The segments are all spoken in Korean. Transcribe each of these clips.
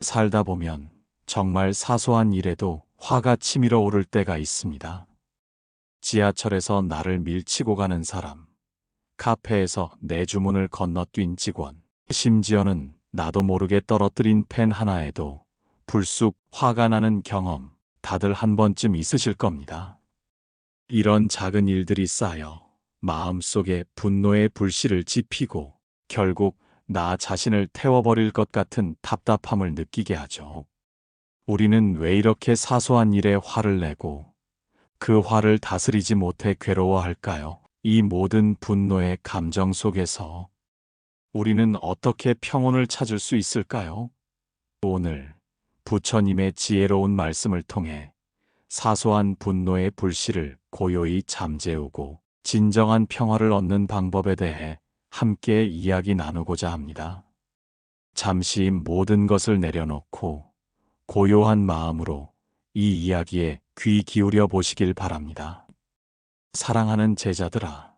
살다 보면 정말 사소한 일에도 화가 치밀어 오를 때가 있습니다. 지하철에서 나를 밀치고 가는 사람, 카페에서 내 주문을 건너뛴 직원, 심지어는 나도 모르게 떨어뜨린 펜 하나에도 불쑥 화가 나는 경험, 다들 한 번쯤 있으실 겁니다. 이런 작은 일들이 쌓여 마음속에 분노의 불씨를 지피고 결국 나 자신을 태워버릴 것 같은 답답함을 느끼게 하죠. 우리는 왜 이렇게 사소한 일에 화를 내고 그 화를 다스리지 못해 괴로워할까요? 이 모든 분노의 감정 속에서 우리는 어떻게 평온을 찾을 수 있을까요? 오늘 부처님의 지혜로운 말씀을 통해 사소한 분노의 불씨를 고요히 잠재우고 진정한 평화를 얻는 방법에 대해 함께 이야기 나누고자 합니다. 잠시 모든 것을 내려놓고 고요한 마음으로 이 이야기에 귀 기울여 보시길 바랍니다. 사랑하는 제자들아,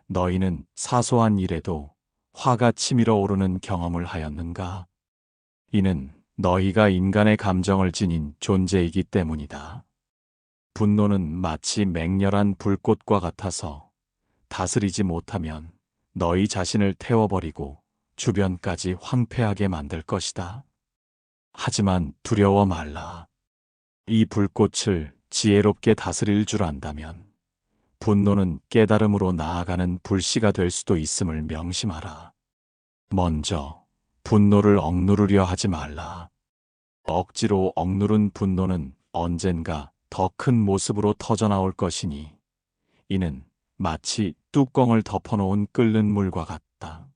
너희는 사소한 일에도 화가 치밀어 오르는 경험을 하였는가? 이는 너희가 인간의 감정을 지닌 존재이기 때문이다. 분노는 마치 맹렬한 불꽃과 같아서 다스리지 못하면 너희 자신을 태워버리고 주변까지 황폐하게 만들 것이다. 하지만 두려워 말라. 이 불꽃을 지혜롭게 다스릴 줄 안다면 분노는 깨달음으로 나아가는 불씨가 될 수도 있음을 명심하라. 먼저 분노를 억누르려 하지 말라. 억지로 억누른 분노는 언젠가 더 큰 모습으로 터져나올 것이니 이는 마치 뚜껑을 덮어놓은 끓는 물과 같다.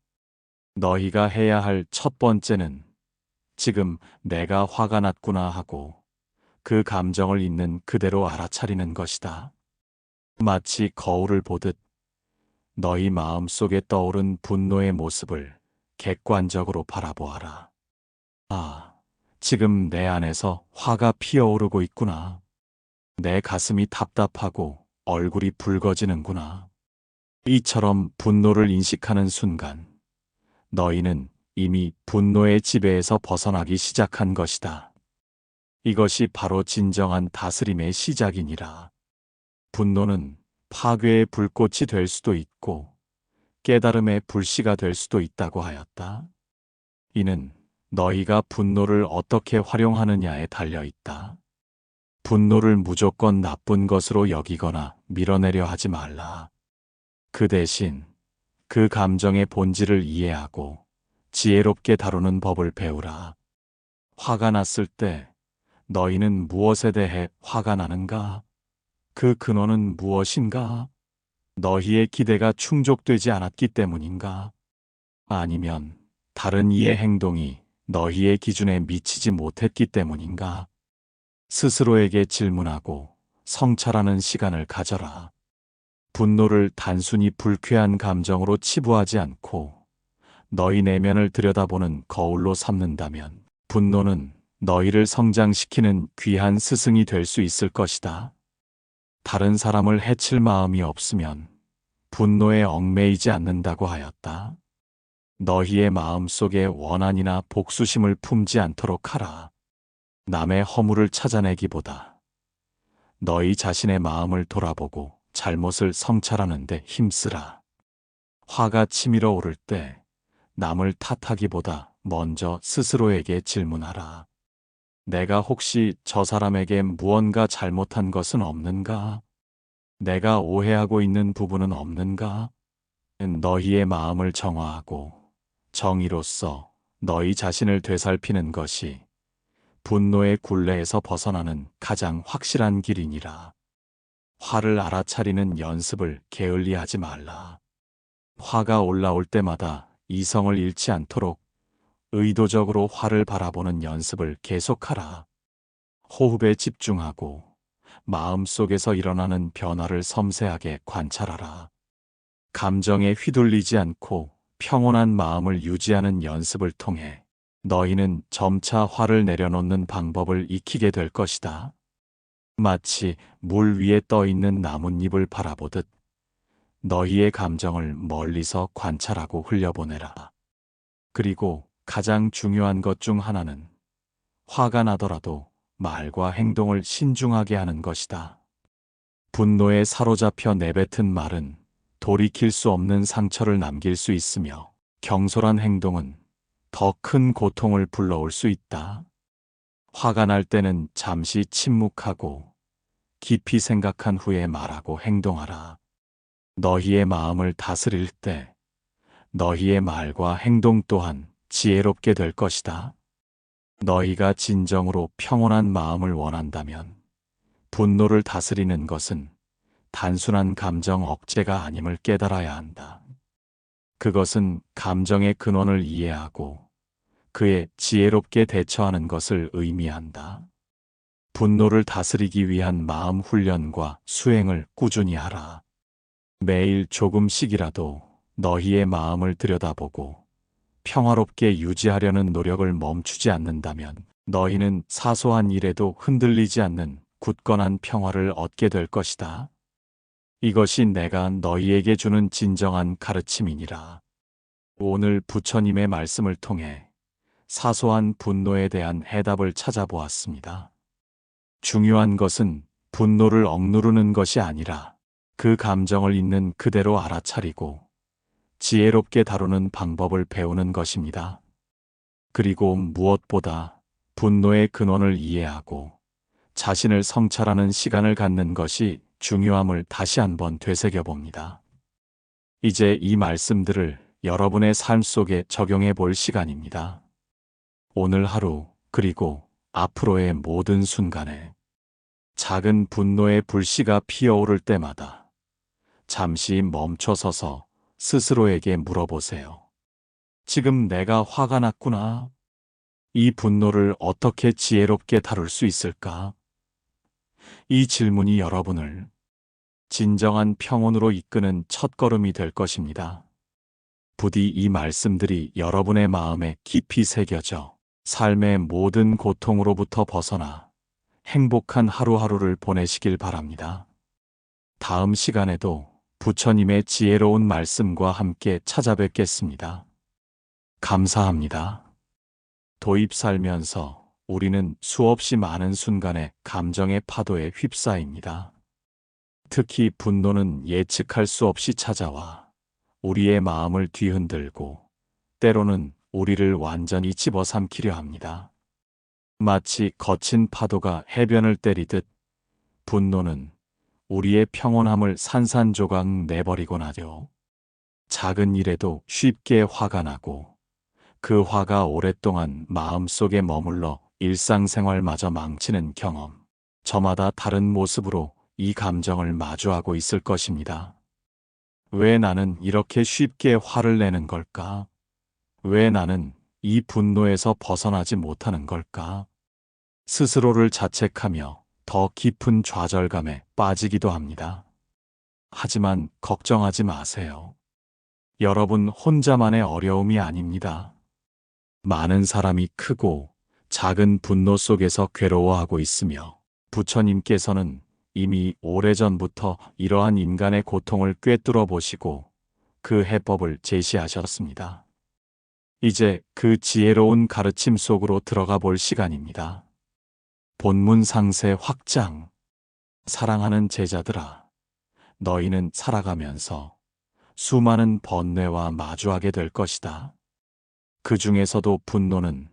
너희가 해야 할 첫 번째는 지금 내가 화가 났구나 하고 그 감정을 있는 그대로 알아차리는 것이다. 마치 거울을 보듯 너희 마음속에 떠오른 분노의 모습을 객관적으로 바라보아라. 아, 지금 내 안에서 화가 피어오르고 있구나. 내 가슴이 답답하고 얼굴이 붉어지는구나. 이처럼 분노를 인식하는 순간 너희는 이미 분노의 지배에서 벗어나기 시작한 것이다. 이것이 바로 진정한 다스림의 시작이니라. 분노는 파괴의 불꽃이 될 수도 있고 깨달음의 불씨가 될 수도 있다고 하였다. 이는 너희가 분노를 어떻게 활용하느냐에 달려 있다. 분노를 무조건 나쁜 것으로 여기거나 밀어내려 하지 말라. 그 대신 그 감정의 본질을 이해하고 지혜롭게 다루는 법을 배우라. 화가 났을 때 너희는 무엇에 대해 화가 나는가? 그 근원은 무엇인가? 너희의 기대가 충족되지 않았기 때문인가? 아니면 다른 이의 행동이 너희의 기준에 미치지 못했기 때문인가? 스스로에게 질문하고 성찰하는 시간을 가져라. 분노를 단순히 불쾌한 감정으로 치부하지 않고 너희 내면을 들여다보는 거울로 삼는다면 분노는 너희를 성장시키는 귀한 스승이 될 수 있을 것이다. 다른 사람을 해칠 마음이 없으면 분노에 얽매이지 않는다고 하였다. 너희의 마음속에 원한이나 복수심을 품지 않도록 하라. 남의 허물을 찾아내기보다 너희 자신의 마음을 돌아보고 잘못을 성찰하는 데 힘쓰라. 화가 치밀어 오를 때 남을 탓하기보다 먼저 스스로에게 질문하라. 내가 혹시 저 사람에게 무언가 잘못한 것은 없는가? 내가 오해하고 있는 부분은 없는가? 너희의 마음을 정화하고 정의로써 너희 자신을 되살피는 것이 분노의 굴레에서 벗어나는 가장 확실한 길이니라. 화를 알아차리는 연습을 게을리하지 말라. 화가 올라올 때마다 이성을 잃지 않도록 의도적으로 화를 바라보는 연습을 계속하라. 호흡에 집중하고 마음속에서 일어나는 변화를 섬세하게 관찰하라. 감정에 휘둘리지 않고 평온한 마음을 유지하는 연습을 통해 너희는 점차 화를 내려놓는 방법을 익히게 될 것이다. 마치 물 위에 떠 있는 나뭇잎을 바라보듯 너희의 감정을 멀리서 관찰하고 흘려보내라. 그리고 가장 중요한 것 중 하나는 화가 나더라도 말과 행동을 신중하게 하는 것이다. 분노에 사로잡혀 내뱉은 말은 돌이킬 수 없는 상처를 남길 수 있으며 경솔한 행동은 더 큰 고통을 불러올 수 있다. 화가 날 때는 잠시 침묵하고 깊이 생각한 후에 말하고 행동하라. 너희의 마음을 다스릴 때 너희의 말과 행동 또한 지혜롭게 될 것이다. 너희가 진정으로 평온한 마음을 원한다면 분노를 다스리는 것은 단순한 감정 억제가 아님을 깨달아야 한다. 그것은 감정의 근원을 이해하고 그에 지혜롭게 대처하는 것을 의미한다. 분노를 다스리기 위한 마음 훈련과 수행을 꾸준히 하라. 매일 조금씩이라도 너희의 마음을 들여다보고 평화롭게 유지하려는 노력을 멈추지 않는다면 너희는 사소한 일에도 흔들리지 않는 굳건한 평화를 얻게 될 것이다. 이것이 내가 너희에게 주는 진정한 가르침이니라. 오늘 부처님의 말씀을 통해 사소한 분노에 대한 해답을 찾아보았습니다. 중요한 것은 분노를 억누르는 것이 아니라 그 감정을 있는 그대로 알아차리고 지혜롭게 다루는 방법을 배우는 것입니다. 그리고 무엇보다 분노의 근원을 이해하고 자신을 성찰하는 시간을 갖는 것이 중요함을 다시 한번 되새겨 봅니다. 이제 이 말씀들을 여러분의 삶 속에 적용해 볼 시간입니다. 오늘 하루 그리고 앞으로의 모든 순간에 작은 분노의 불씨가 피어오를 때마다 잠시 멈춰서서 스스로에게 물어보세요. 지금 내가 화가 났구나. 이 분노를 어떻게 지혜롭게 다룰 수 있을까? 이 질문이 여러분을 진정한 평온으로 이끄는 첫걸음이 될 것입니다. 부디 이 말씀들이 여러분의 마음에 깊이 새겨져 삶의 모든 고통으로부터 벗어나 행복한 하루하루를 보내시길 바랍니다. 다음 시간에도 부처님의 지혜로운 말씀과 함께 찾아뵙겠습니다. 감사합니다. 도입 살면서 우리는 수없이 많은 순간에 감정의 파도에 휩싸입니다. 특히 분노는 예측할 수 없이 찾아와 우리의 마음을 뒤흔들고 때로는 우리를 완전히 집어삼키려 합니다. 마치 거친 파도가 해변을 때리듯 분노는 우리의 평온함을 산산조각 내버리곤 하죠. 작은 일에도 쉽게 화가 나고 그 화가 오랫동안 마음속에 머물러 일상생활마저 망치는 경험. 저마다 다른 모습으로 이 감정을 마주하고 있을 것입니다. 왜 나는 이렇게 쉽게 화를 내는 걸까? 왜 나는 이 분노에서 벗어나지 못하는 걸까? 스스로를 자책하며 더 깊은 좌절감에 빠지기도 합니다. 하지만 걱정하지 마세요. 여러분 혼자만의 어려움이 아닙니다. 많은 사람이 크고 작은 분노 속에서 괴로워하고 있으며 부처님께서는 이미 오래전부터 이러한 인간의 고통을 꿰뚫어 보시고 그 해법을 제시하셨습니다. 이제 그 지혜로운 가르침 속으로 들어가 볼 시간입니다. 본문 상세 확장. 사랑하는 제자들아, 너희는 살아가면서 수많은 번뇌와 마주하게 될 것이다. 그 중에서도 분노는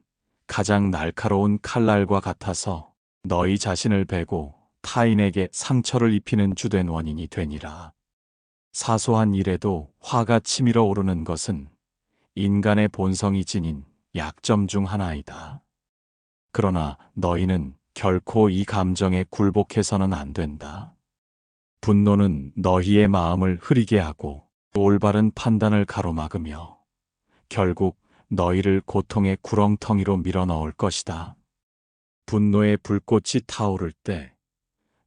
가장 날카로운 칼날과 같아서 너희 자신을 베고 타인에게 상처를 입히는 주된 원인이 되니라. 사소한 일에도 화가 치밀어 오르는 것은 인간의 본성이 지닌 약점 중 하나이다. 그러나 너희는 결코 이 감정에 굴복해서는 안 된다. 분노는 너희의 마음을 흐리게 하고 올바른 판단을 가로막으며 결국 너희를 고통의 구렁텅이로 밀어넣을 것이다. 분노의 불꽃이 타오를 때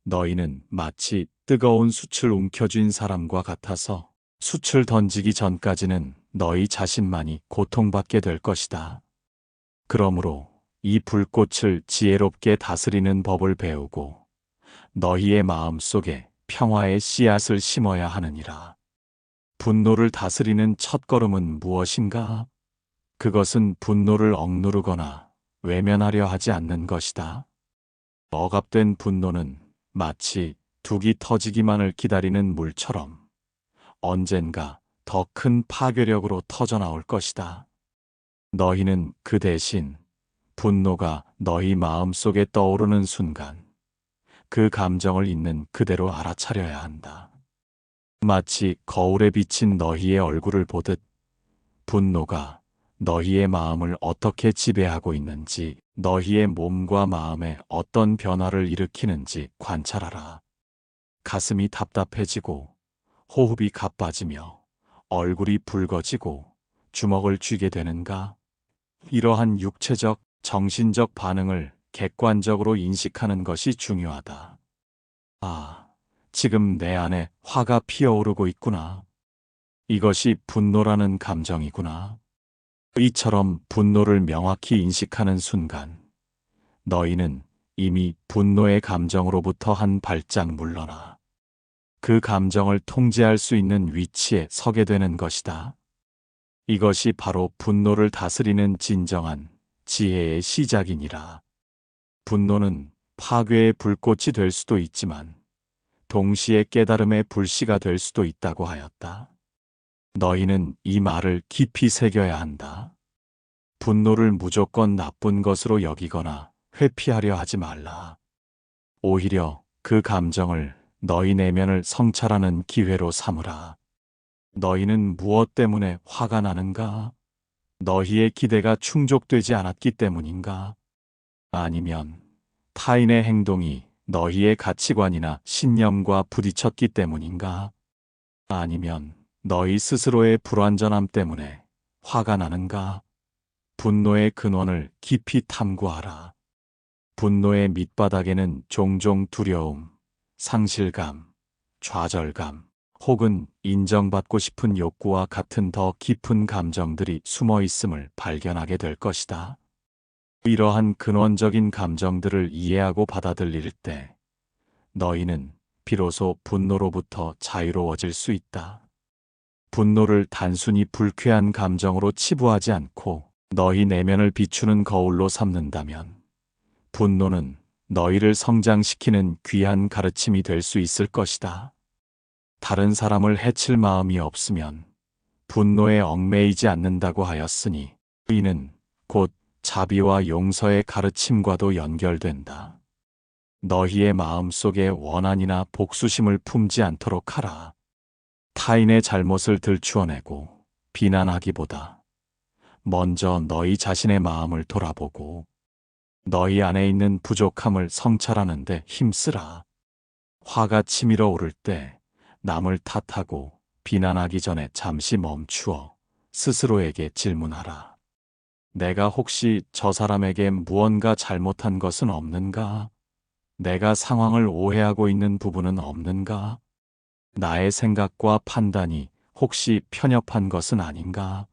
너희는 마치 뜨거운 숯을 움켜쥔 사람과 같아서 숯을 던지기 전까지는 너희 자신만이 고통받게 될 것이다. 그러므로 이 불꽃을 지혜롭게 다스리는 법을 배우고 너희의 마음 속에 평화의 씨앗을 심어야 하느니라. 분노를 다스리는 첫걸음은 무엇인가? 그것은 분노를 억누르거나 외면하려 하지 않는 것이다. 억압된 분노는 마치 둑이 터지기만을 기다리는 물처럼 언젠가 더 큰 파괴력으로 터져나올 것이다. 너희는 그 대신 분노가 너희 마음속에 떠오르는 순간 그 감정을 있는 그대로 알아차려야 한다. 마치 거울에 비친 너희의 얼굴을 보듯 분노가 너희의 마음을 어떻게 지배하고 있는지, 너희의 몸과 마음에 어떤 변화를 일으키는지 관찰하라. 가슴이 답답해지고 호흡이 가빠지며 얼굴이 붉어지고 주먹을 쥐게 되는가? 이러한 육체적, 정신적 반응을 객관적으로 인식하는 것이 중요하다. 아, 지금 내 안에 화가 피어오르고 있구나. 이것이 분노라는 감정이구나. 이처럼 분노를 명확히 인식하는 순간, 너희는 이미 분노의 감정으로부터 한 발짝 물러나 그 감정을 통제할 수 있는 위치에 서게 되는 것이다. 이것이 바로 분노를 다스리는 진정한 지혜의 시작이니라. 분노는 파괴의 불꽃이 될 수도 있지만 동시에 깨달음의 불씨가 될 수도 있다고 하였다. 너희는 이 말을 깊이 새겨야 한다. 분노를 무조건 나쁜 것으로 여기거나 회피하려 하지 말라. 오히려 그 감정을 너희 내면을 성찰하는 기회로 삼으라. 너희는 무엇 때문에 화가 나는가? 너희의 기대가 충족되지 않았기 때문인가? 아니면 타인의 행동이 너희의 가치관이나 신념과 부딪혔기 때문인가? 아니면 너희 스스로의 불완전함 때문에 화가 나는가? 분노의 근원을 깊이 탐구하라. 분노의 밑바닥에는 종종 두려움, 상실감, 좌절감, 혹은 인정받고 싶은 욕구와 같은 더 깊은 감정들이 숨어 있음을 발견하게 될 것이다. 이러한 근원적인 감정들을 이해하고 받아들일 때 너희는 비로소 분노로부터 자유로워질 수 있다. 분노를 단순히 불쾌한 감정으로 치부하지 않고 너희 내면을 비추는 거울로 삼는다면 분노는 너희를 성장시키는 귀한 가르침이 될 수 있을 것이다. 다른 사람을 해칠 마음이 없으면 분노에 얽매이지 않는다고 하였으니 이는 곧 자비와 용서의 가르침과도 연결된다. 너희의 마음속에 원한이나 복수심을 품지 않도록 하라. 타인의 잘못을 들추어내고 비난하기보다 먼저 너희 자신의 마음을 돌아보고 너희 안에 있는 부족함을 성찰하는 데 힘쓰라. 화가 치밀어 오를 때 남을 탓하고 비난하기 전에 잠시 멈추어 스스로에게 질문하라. 내가 혹시 저 사람에게 무언가 잘못한 것은 없는가? 내가 상황을 오해하고 있는 부분은 없는가? 나의 생각과 판단이 혹시 편협한 것은 아닌가?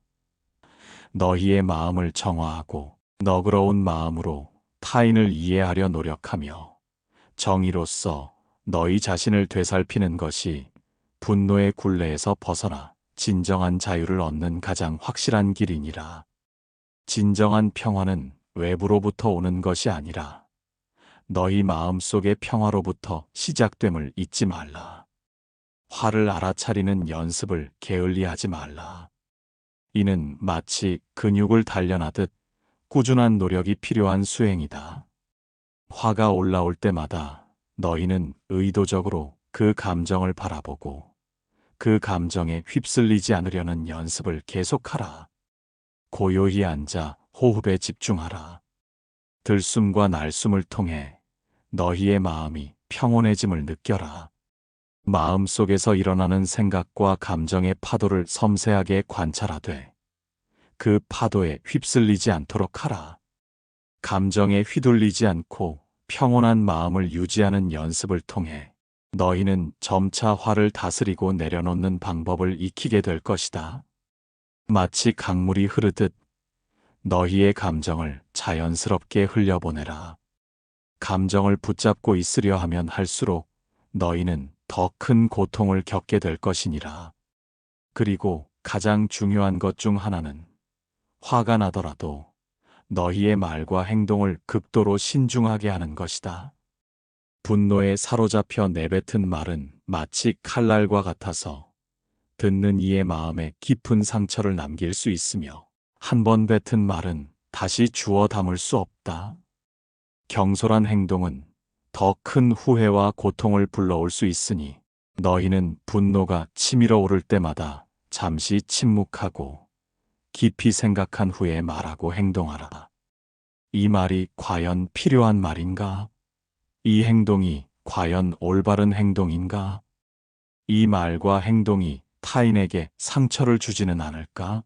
너희의 마음을 정화하고 너그러운 마음으로 타인을 이해하려 노력하며 정의로서 너희 자신을 되살피는 것이 분노의 굴레에서 벗어나 진정한 자유를 얻는 가장 확실한 길이니라. 진정한 평화는 외부로부터 오는 것이 아니라 너희 마음속의 평화로부터 시작됨을 잊지 말라. 화를 알아차리는 연습을 게을리하지 말라. 이는 마치 근육을 단련하듯 꾸준한 노력이 필요한 수행이다. 화가 올라올 때마다 너희는 의도적으로 그 감정을 바라보고 그 감정에 휩쓸리지 않으려는 연습을 계속하라. 고요히 앉아 호흡에 집중하라. 들숨과 날숨을 통해 너희의 마음이 평온해짐을 느껴라. 마음속에서 일어나는 생각과 감정의 파도를 섬세하게 관찰하되 그 파도에 휩쓸리지 않도록 하라. 감정에 휘둘리지 않고 평온한 마음을 유지하는 연습을 통해 너희는 점차 화를 다스리고 내려놓는 방법을 익히게 될 것이다. 마치 강물이 흐르듯 너희의 감정을 자연스럽게 흘려보내라. 감정을 붙잡고 있으려 하면 할수록 너희는 더 큰 고통을 겪게 될 것이니라. 그리고 가장 중요한 것 중 하나는 화가 나더라도 너희의 말과 행동을 극도로 신중하게 하는 것이다. 분노에 사로잡혀 내뱉은 말은 마치 칼날과 같아서 듣는 이의 마음에 깊은 상처를 남길 수 있으며 한 번 뱉은 말은 다시 주워 담을 수 없다. 경솔한 행동은 더 큰 후회와 고통을 불러올 수 있으니 너희는 분노가 치밀어 오를 때마다 잠시 침묵하고 깊이 생각한 후에 말하고 행동하라. 이 말이 과연 필요한 말인가? 이 행동이 과연 올바른 행동인가? 이 말과 행동이 타인에게 상처를 주지는 않을까?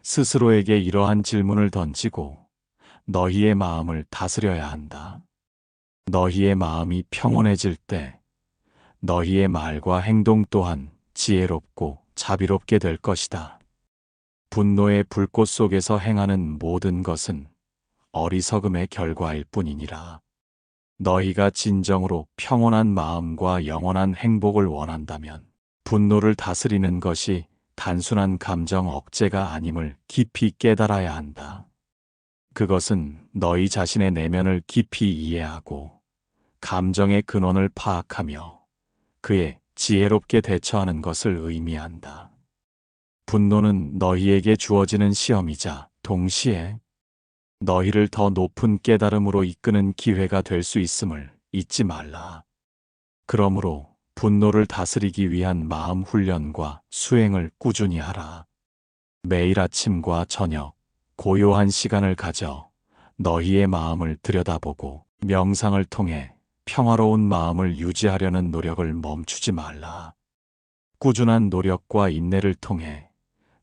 스스로에게 이러한 질문을 던지고 너희의 마음을 다스려야 한다. 너희의 마음이 평온해질 때 너희의 말과 행동 또한 지혜롭고 자비롭게 될 것이다. 분노의 불꽃 속에서 행하는 모든 것은 어리석음의 결과일 뿐이니라. 너희가 진정으로 평온한 마음과 영원한 행복을 원한다면 분노를 다스리는 것이 단순한 감정 억제가 아님을 깊이 깨달아야 한다. 그것은 너희 자신의 내면을 깊이 이해하고 감정의 근원을 파악하며 그에 지혜롭게 대처하는 것을 의미한다. 분노는 너희에게 주어지는 시험이자 동시에 너희를 더 높은 깨달음으로 이끄는 기회가 될 수 있음을 잊지 말라. 그러므로 분노를 다스리기 위한 마음 훈련과 수행을 꾸준히 하라. 매일 아침과 저녁 고요한 시간을 가져 너희의 마음을 들여다보고 명상을 통해 평화로운 마음을 유지하려는 노력을 멈추지 말라. 꾸준한 노력과 인내를 통해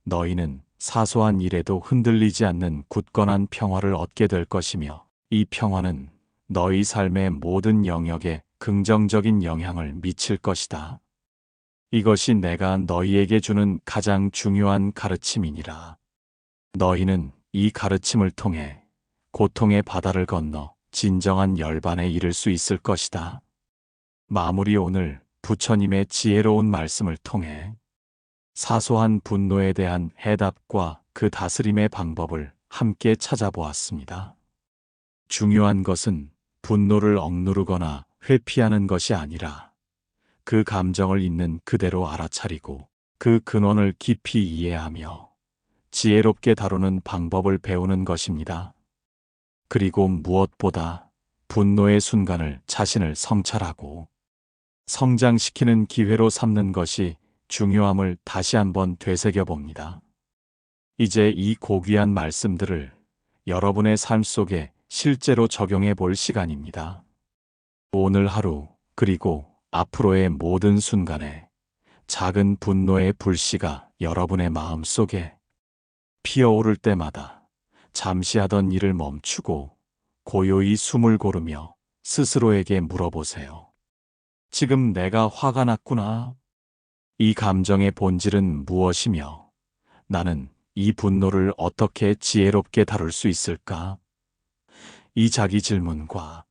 너희는 사소한 일에도 흔들리지 않는 굳건한 평화를 얻게 될 것이며 이 평화는 너희 삶의 모든 영역에 긍정적인 영향을 미칠 것이다. 이것이 내가 너희에게 주는 가장 중요한 가르침이니라. 너희는 이 가르침을 통해 고통의 바다를 건너 진정한 열반에 이를 수 있을 것이다. 마무리. 오늘 부처님의 지혜로운 말씀을 통해 사소한 분노에 대한 해답과 그 다스림의 방법을 함께 찾아보았습니다. 중요한 것은 분노를 억누르거나 회피하는 것이 아니라 그 감정을 있는 그대로 알아차리고 그 근원을 깊이 이해하며 지혜롭게 다루는 방법을 배우는 것입니다. 그리고 무엇보다 분노의 순간을 자신을 성찰하고 성장시키는 기회로 삼는 것이 중요함을 다시 한번 되새겨 봅니다. 이제 이 고귀한 말씀들을 여러분의 삶 속에 실제로 적용해 볼 시간입니다. 오늘 하루 그리고 앞으로의 모든 순간에 작은 분노의 불씨가 여러분의 마음 속에 피어오를 때마다 잠시 하던 일을 멈추고 고요히 숨을 고르며 스스로에게 물어보세요. 지금 내가 화가 났구나. 이 감정의 본질은 무엇이며 나는 이 분노를 어떻게 지혜롭게 다룰 수 있을까? 이 자기 질문과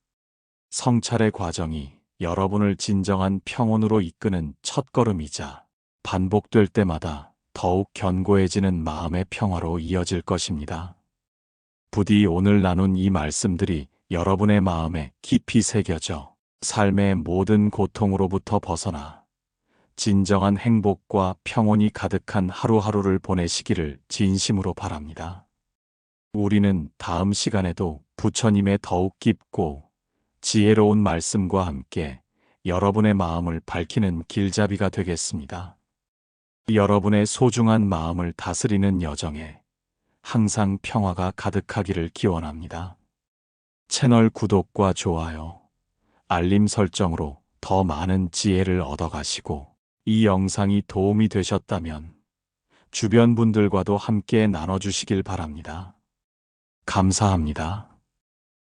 성찰의 과정이 여러분을 진정한 평온으로 이끄는 첫걸음이자 반복될 때마다 더욱 견고해지는 마음의 평화로 이어질 것입니다. 부디 오늘 나눈 이 말씀들이 여러분의 마음에 깊이 새겨져 삶의 모든 고통으로부터 벗어나 진정한 행복과 평온이 가득한 하루하루를 보내시기를 진심으로 바랍니다. 우리는 다음 시간에도 부처님의 더욱 깊고 지혜로운 말씀과 함께 여러분의 마음을 밝히는 길잡이가 되겠습니다. 여러분의 소중한 마음을 다스리는 여정에 항상 평화가 가득하기를 기원합니다. 채널 구독과 좋아요, 알림 설정으로 더 많은 지혜를 얻어가시고 이 영상이 도움이 되셨다면 주변 분들과도 함께 나눠주시길 바랍니다. 감사합니다.